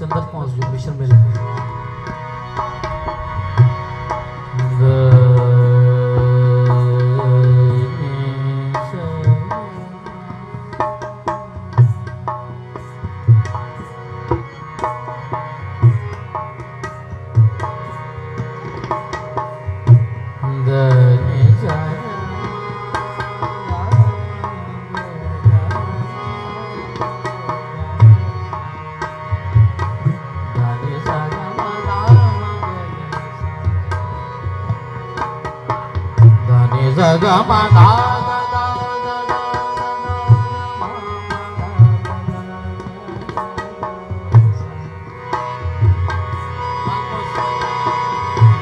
अंदर पहुंच गयो मिशन मिल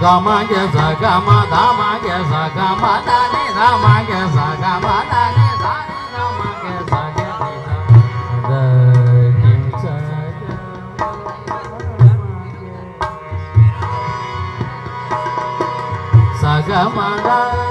Gama ge sa gama dama ge sa gama da ni dama ge sa gama da ni da ni dama ge sa ge ni da ni sa gama da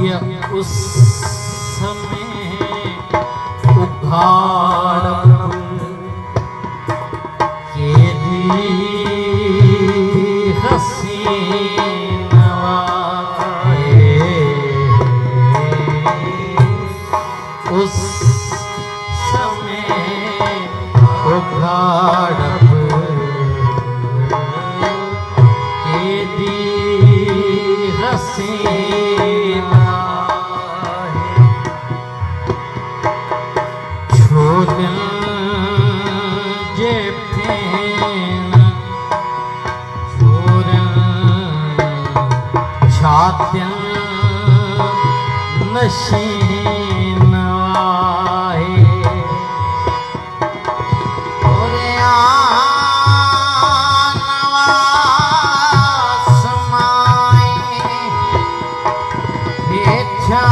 ये उस समय उघाड़ के दी हसीन उस समय उघाड़ के दी हसीन छोड़न जे फेन छोड़न छात्यन नशीन आहे ओरे आनवा समाए हेठा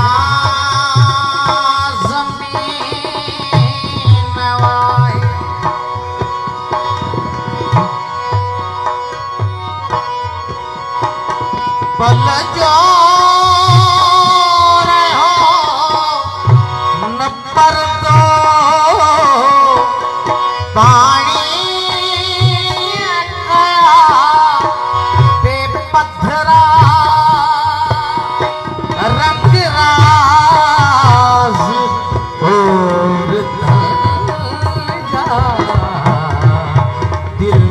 पल जो रहो न पर दो पानी गया पे पत्थरा रंग राज और जा दिल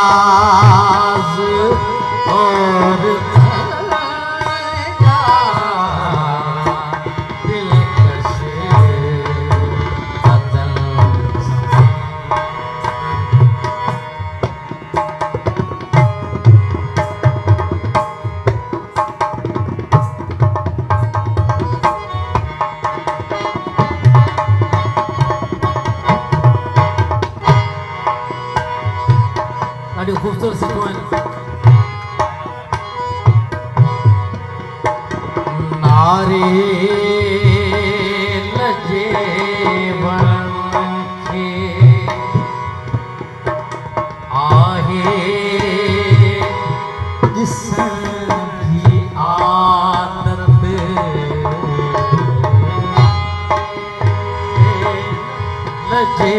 अंदाज और जा दिलकश बदन ॾाढी ख़ूबसूरत सिखो आहिनि नारे लजे वण खे आहे ॾिसण जी आदत लजे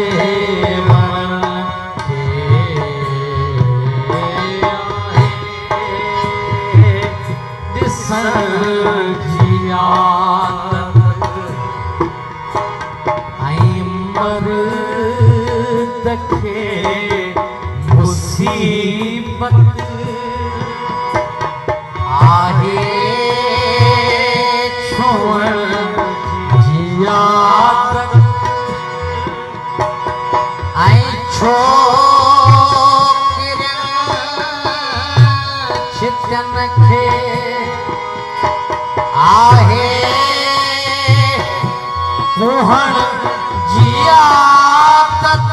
मुसीबत आहे छोड़ जियादत आई छोकरियन छितन खे आहे मोहन जियादत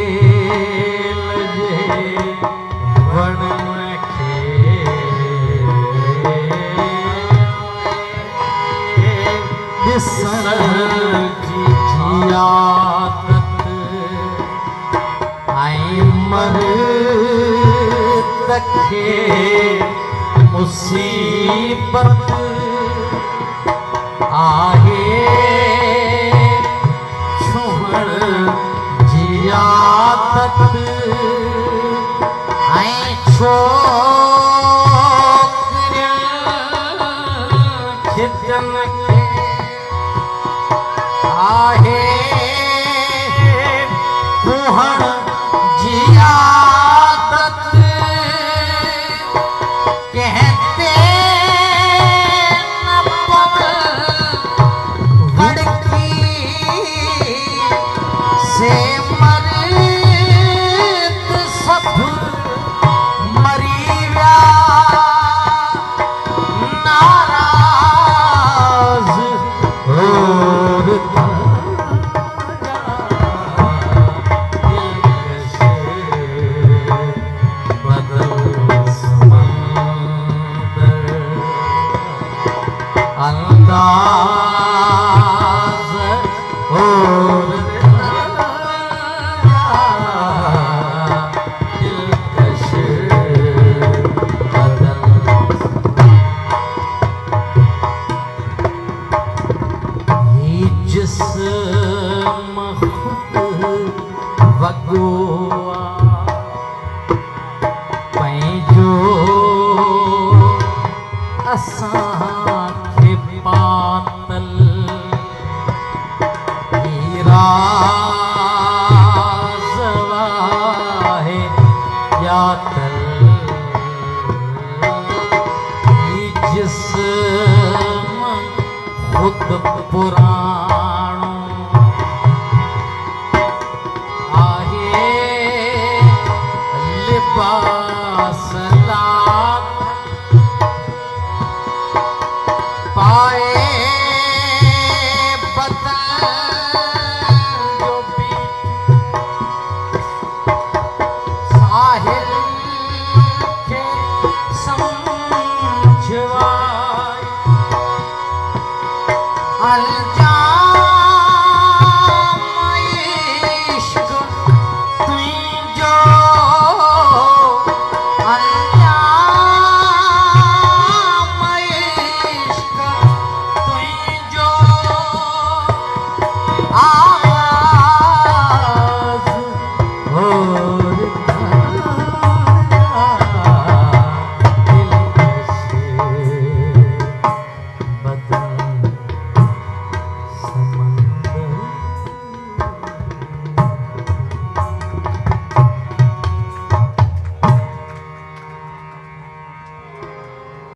नारियल जे वण खे ॾिसण जी जियादत ऐं मर्द खे मुसीबत आहे जियादत ऐं छोकरियन छितन खे आहे मोहन जियादत कहते न पवन भड़की से मर्द सब मरी व्या नाराज और दिल गुआ पैजो असांखे पातल हीरा ज़वाहे यातल ये जिस्म खुद पुराना